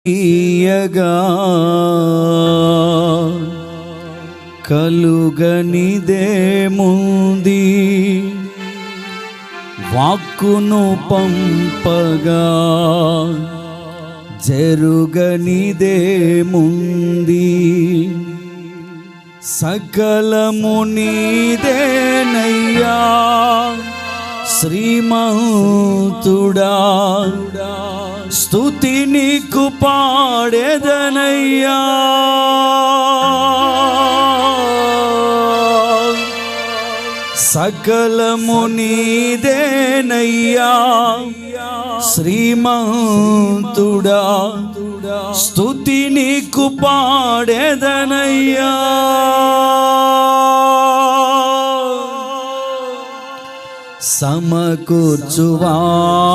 ఈయగా కలుగనిదేముంది వాక్కును పంపగా జరుగనిదేముంది సకలము నీదేనయ్యా శ్రీమంతుడా స్తుతి నీకు పాడెదనయ్యా సకలము నీదేనయ్యా శ్రీమంతుడా స్తుతి నీకు పాడెదనయ్యా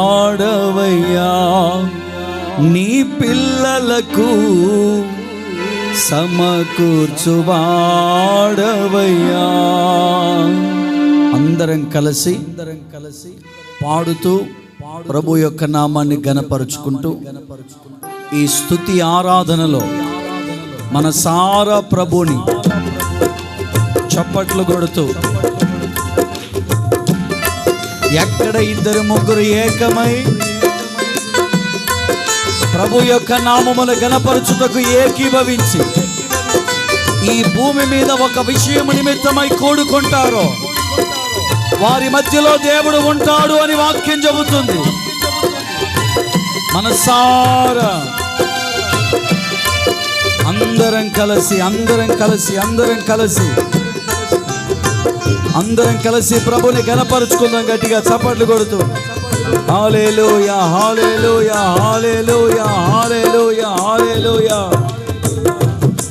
సమకూర్చువాడవయ్యా నీ పిల్లలకు సమకూర్చువాడవయ్యా. అందరం కలిసి పాడుతూ ప్రభు యొక్క నామాన్ని ఘనపరుచుకుంటూ ఈ స్తుతి ఆరాధనలో మన సారా ప్రభుని చప్పట్లు కొడుతూ ఎక్కడ ఇద్దరు ముగ్గురు ఏకమై ప్రభు యొక్క నామమును ఘనపరచుటకు ఏకీభవించి ఈ భూమి మీద ఒక విషయం నిమిత్తమై కూడుకుంటారో వారి మధ్యలో దేవుడు ఉంటాడు అని వాక్యం చెబుతుంది. మనసారా అందరం కలిసి ప్రభుని ఘనపరుచుకుందాం. గట్టిగా చప్పట్లు కొడుతూ హల్లెలూయా హల్లెలూయా హల్లెలూయా హల్లెలూయా హల్లెలూయా.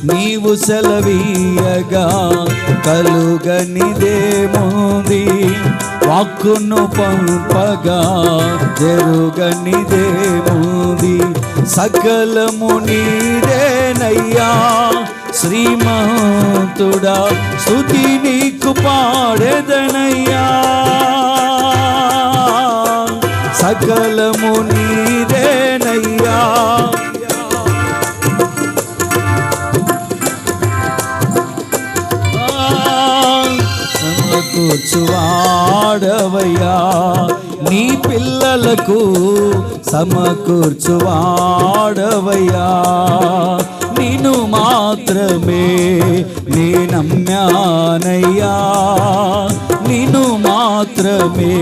నీవు సెలవీయగా కలుగనిదేముంది వాక్కును పంపగా జరుగనిదేముంది సకలము నీదేనయ్యా శ్రీమంతుడా స్తుతి నీకు పాడెదనయ్యా సకలము నీదేనయ్యా సమకూర్చువాడవయ్యా నీ పిల్లలకు సమకూర్చువాడవయ్యా నిన్ను మాత్రమే నే నమ్మానయ్యా నిన్ను మాత్రమే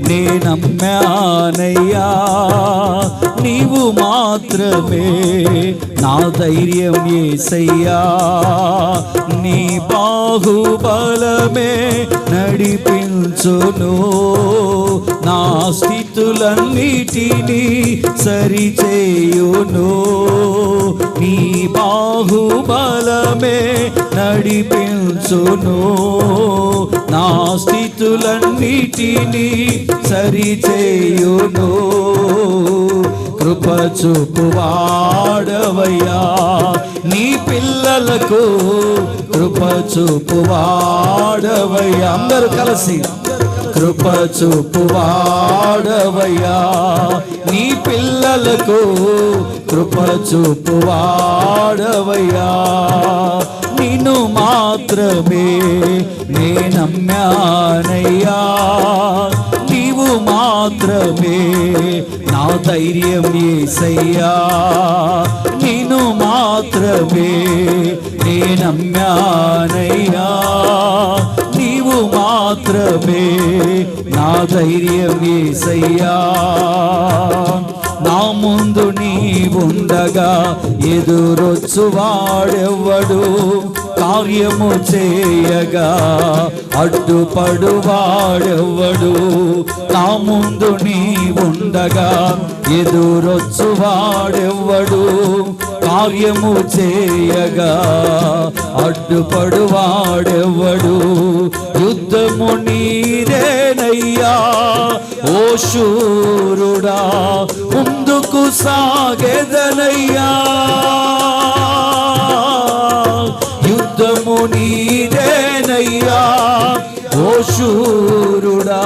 నే నమ్మానయ్యా నీవు మాత్రమే నా ధైర్యం యేసయ్యా నీ బాహుబలమే నడిపించును నా స్థితులన్నిటినీ సరిచేయును నీ బాహుబలమే నడిపించును నా స్థితులన్నిటినీ సరిచేయును కృప చూపువాడవయ్యా నీ పిల్లలకు కృప చూపువాడవయ్యా. అందరూ కలిసి కృప చూపువాడవయ్యా నీ పిల్లలకు కృప చూపువాడవయ్యా నిన్ను మాత్రమే నే నమ్మానయ్యా నీవు మాత్రమే నా ధైర్యం యేసయ్యా నిన్ను మాత్రమే నే నమ్మానయ్యా నీవు మాత్రమే నా ధైర్యం యేసయ్యా నా ముందు నీవుండగా ఎదురొచ్చువాడెవ్వడు కార్యము చేయగా అడ్డుపడువాడెవ్వడు నా ముందు నీవుండగా ఎదురొచ్చువాడెవ్వడు కార్యము చేయగా అడ్డుపడువాడెవ్వడు యుద్ధము నీదేనయ్యా ఓ శూరుడా ముందుకు సాగెదనయ్యా యుద్ధము నీదేనయ్యా ఓ శూరుడా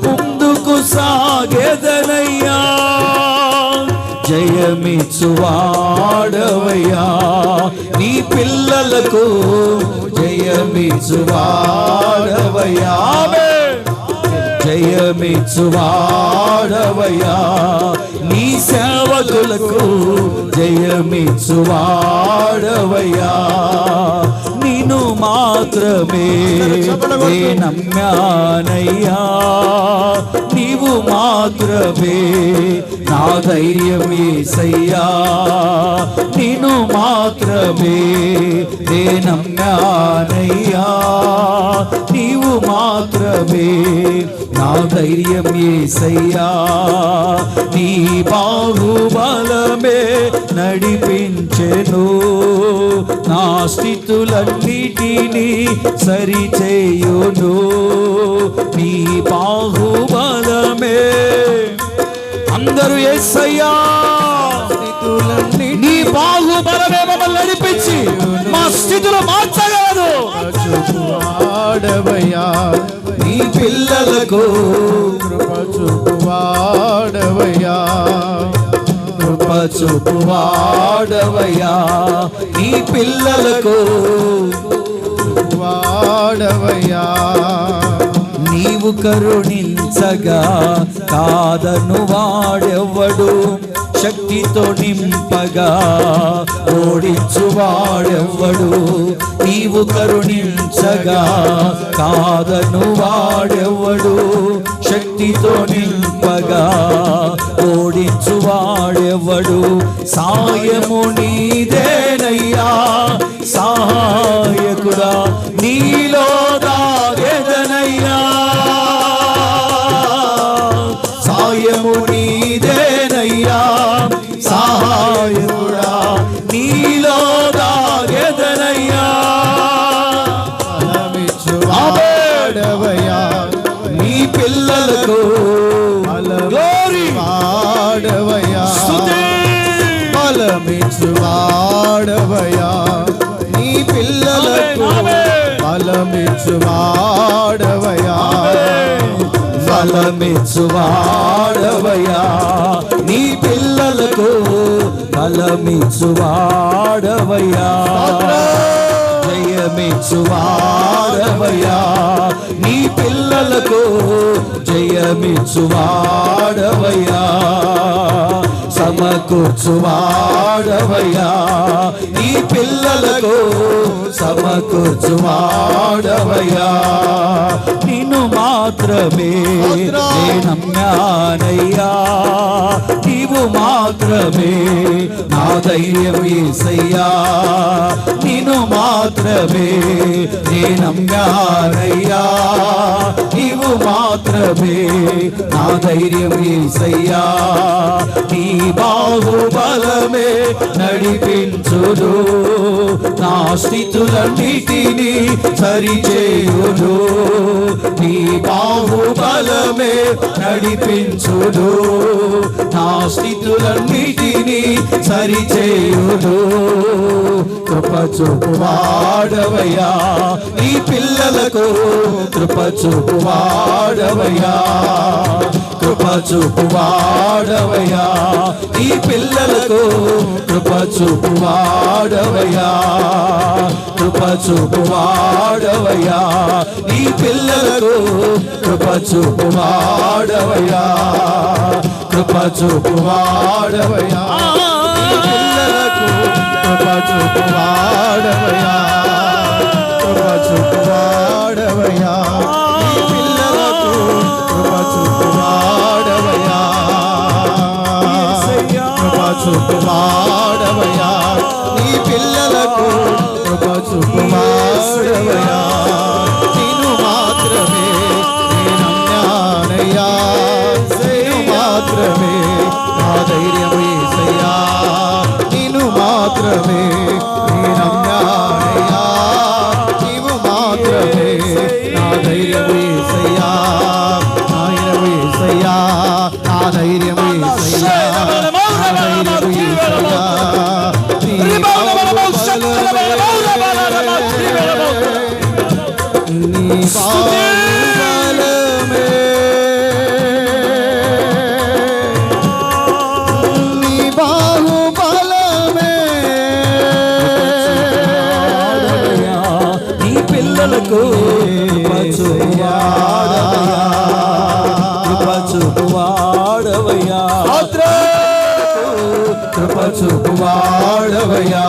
ముందుకు సాగెదనయ్యా జయ జయమిచ్చువాడవయ్యా నీ పిల్లలకు జయమిచ్చువాడవయ్యా జయమిచ్చువాడవయ్యా నీ సేవకులకు జయమిచ్చువాడవయ్యా నిన్ను మాత్రమే నే నమ్మానయ్యా నీవు మాత్రమే నా ధైర్యం యేసయ్యా నిన్ను మాత్రమే నే నమ్మానయ్యా నీవు మాత్రమే నా ధైర్యం యేసయ్యా నీ బాహుబలమే నడిపించెను నా స్థితులన్నిటినీ సరిచేయును నీ బాహుబలమే అందరూ యేసయ్యా నీ బాహుబలమే మమ్మల్ని నడిపించి మా స్థితులు మార్చగలదు చూపువాడవయ్యా నీ పిల్లలకు కృప చూపువాడవయ్యా కృప చూపువాడవయ్యా నీ పిల్లలకు వాడవయ్యా నీవు కరుణించగా కాదను వాడెవ్వడు శక్తితో నింపగా ఓడించువాడెవ్వడు నీవు కరుణించగా కాదను వాడెవ్వడు శక్తితో నింపగా ఓడించువాడెవ్వడు సాయము నీదేనయ్యా సహాయకుడా నీలో దాగెదనయ్యా సాయము నీదేనయ్యా సహాయకుడా నీలో దాగెదనయ్యా బలమిచ్చువాడవయ్యా నీ పిల్లలకు వాడవయ్యా బలమిచ్చువాడవయ్యా నీ పిల్లలకు బలమిచ్చువాడవయ్యా బలమిచ్చువాడవయ్యా నీ పిల్లలకు బలమిచ్చువాడవయ్యా జయమిచ్చువాడవయ్యా నీ పిల్లలకు జయమిచ్చువాడవయ్యా సమకూర్చువాడవయ్యా నీ పిల్లలకు సమకూర్చువాడవయ్యా నిన్ను మాత్రమే నే నమ్మానయ్యా నీవు మాత్రమే నా ధైర్యం యేసయ్యా నిన్ను మాత్రమే నే నమ్మానయ్యా నీవు మాత్రమే నా ధైర్యం యేసయ్యా నీ బాహుబలమే నడిపించును నా స్థితులన్నిటినీ సరిచేయును నీ బాహుబలమే నడిపించును నా స్థితులన్నిటినీ సరిచేయును కృప చూపువాడవయ్యా నీ పిల్లలకు కృప చూపువాడవయ్యా కృప చూపువాడవయ్యా నీ పిల్లలకు కృప చూపువాడవయ్యా కృప చూపువాడవయ్యా నీ పిల్లలకు కృప చూపువాడవయ్యా కృప చూపువాడవయ్యా పిల్లలకు కృప చూపువాడవయ్యా కృప చూపువాడవయ్యా నీ పిల్లలకు కృప చూపువాడవయ్యా కృప చూపువాడవయ్యా నీ పిల్లలకు కృప చూపువాడవయ్యా నిన్ను మాత్రమే నే నమ్మానయ్యా నిన్ను మాత్రమే నా ధైర్యం యేసయ్యా నిన్ను మాత్రమే నే నమ్మానయ్యా నీవు మాత్రమే నా ధైర్యం యేసయ్యా నా ధైర్యం యేసయ్యా నా ధైర్యం యేసయ్యా నా ధైర్యం యేసయ్యా నీ బాహుబలమే నీ బాహుబలమే కృప చూపువాడవయ్యా, కృప చూపువాడవయ్యా, కృప చూపువాడవయ్యా,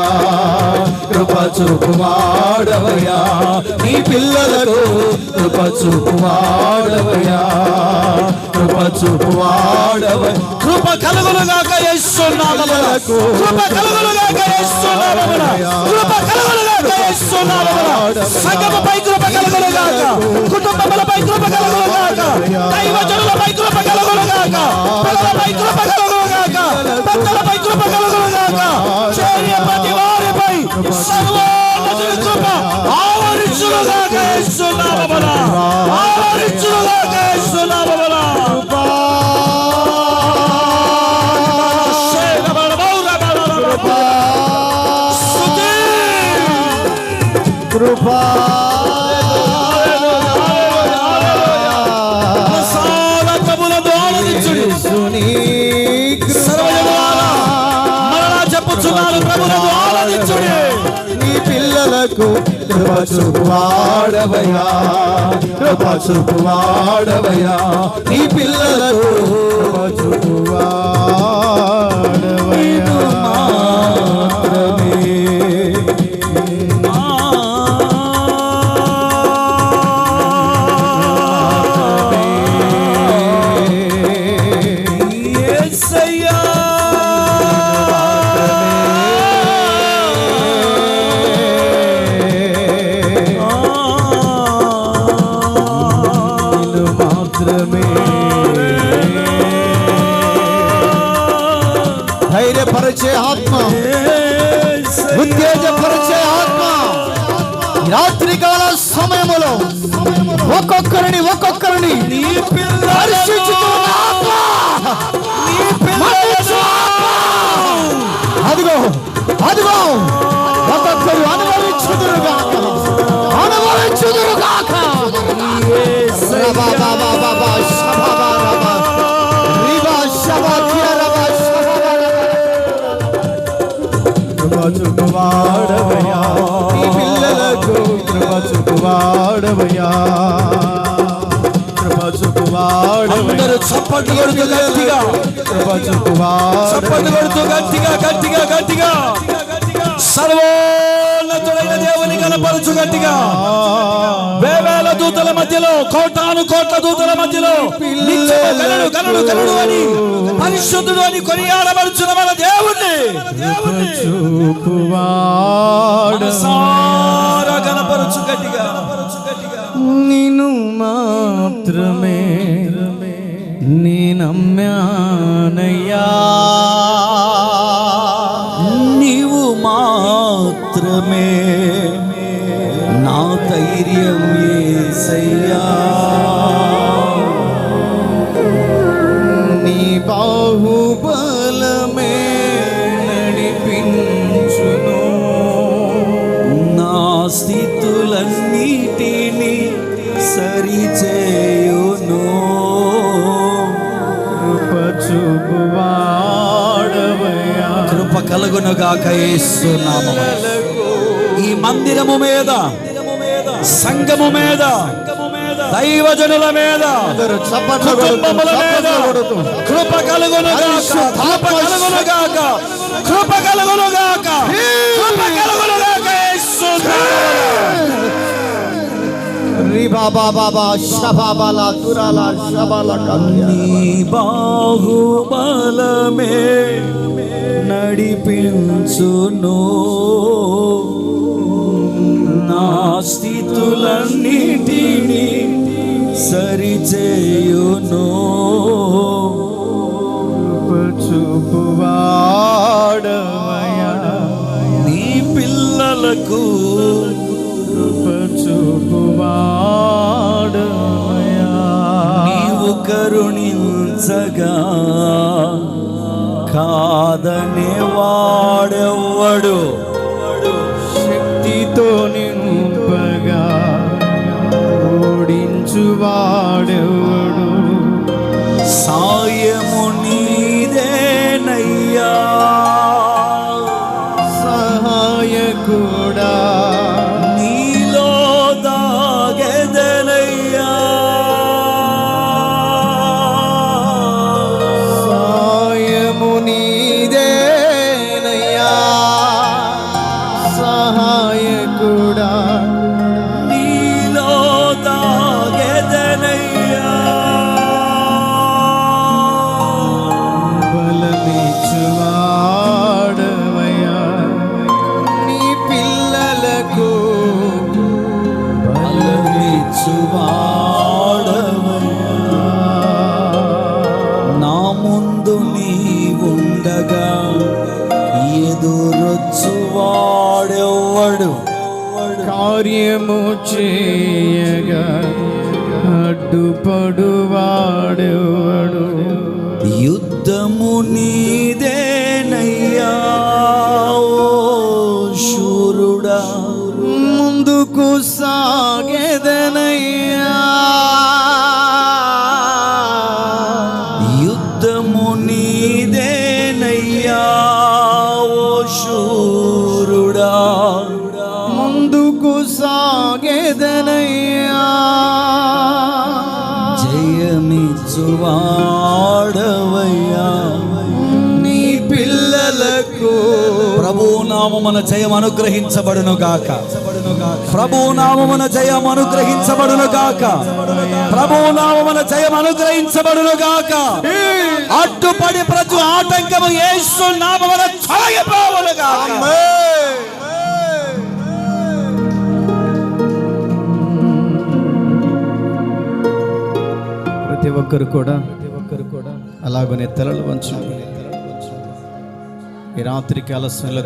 కృప చూపువాడవయ్యా, నీ పిల్లలకు కృప చూపువాడవయ్యా, కృప చూపువాడవయ్యా. కృప కలుగునుగాక యేసు నామమున, కృప కలుగునుగాక యేసు నామమున, కృప కలుగునుగాక యేసు నామమున. సంఘముపై కృప కలుగునుగాక, కుటుంబములపై కృప కలుగునుగాక, దైవజనులపై కృప కలుగునుగాక, పిల్లలపై కృప కలుగునుగాక, పెద్దలపై కృప కలుగునుగాక, చేరిన ప్రతి వారిపై సర్వోన్నతుని కృప ఆవరించునుగాక యేసు నామమున, ఆవరించునుగాక యేసు నామమున. కృపా చెప్పుచున్నాను, ప్రభువును ఆరాధించుడి. నీ పిల్లలకు కృప చూపువాడవయ్యా, కృప చూపువాడవయ్యా, నీ పిల్లలకు కృప చూపువాడవయ్యా. ధైర్యపరిచే ఆత్మ, ఉత్తేజపరిచే ఆత్మ, రాత్రికాల సమయములో ఒక్కొక్కరిని దర్శించుతున్న ఆత్మ, అదిగో అదిగో ఒక్కొక్కరు అనుభవించుదురుగాక. కృప చూపువాడవయ్యా, నీ పిల్లలకు కృప చూపువాడవయ్యా, కృప చూపువాడవయ్యా. అందరూ చప్పట్లు కొడుతూ గట్టిగా, కృప చూపువాడవయ్యా, చప్పట్లు కొడుతూ గట్టిగా గట్టిగా గట్టిగా సర్వోన్నతుడైన దేవుని కనపరచు గట్టిగా. వేవేల దూతల మధ్యలో, కోటాను కోట్ల దూతల మధ్యలో నిత్యము గనుడు గనుడు అని పరిశుద్ధుడు అని కొనియాడబడుచున్న మన దేవుణ్ణి మనసారా కనపరచు గట్టిగా. నిన్ను మాత్రమే నీ నమ్మానయ్యా, నీవు మాత్రమే నా ధైర్యం యేసయ్యా, నీ బాహుబలమే నడిపించును, నా స్థితులన్నిటిని సరిచేయును. కృప చూపువాడవయ్యా, కృప కలుగునుగాక యేసు నామమున. ఈ మందిరము మీద, సంఘము మీద, దైవజనుల మీద, కుటుంబముల మీద కృప కలుగునుగాక, కృప కలుగునుగాక, కృప కలుగునుగాక, కృప కలుగునుగాక యేసు నామమున. నీ బాహుబలమే నడిపించును, నా స్థితులన్నిటిని సరిచేయును. చూపువాడవయ్యా, నీ పిల్లలకు చూపువాడవయ్యా, నీవు కరుణించగా కాదనే వాడెవ్వడు, శక్తితో నింపగా ఓడించువాడెవడు, సాయము నీదేనయ్యా, సహాయకుడా నీలో దాగెదను. కార్యము చేయగా అడ్డుపడువాడెవడు. యుద్ధము నీదేనయ్యా ఓ శూరుడా, ముందుకు సాగెదనయ్యా. యుద్ధము నీదేనయ్యా ఓ శూరుడా, ముందుకు సాగెదనయ్యా. జయమిచ్చువాడవయ్యా నీ పిల్లలకు ప్రభునామమున జయం అనుగ్రహించబడును గాక. ప్రభునామమున జయం అనుగ్రహించబడును గాక. ప్రభునామమున జయం అనుగ్రహించబడును గాక. అడ్డుపడి ప్రతి ఆటంకము యేసు నామమున తొలగిపోవును గాక. ప్రతి ఒక్కరు కూడా అలాగనే తలలు వంచండి. ఈ రాత్రికి ఆలస్యంలో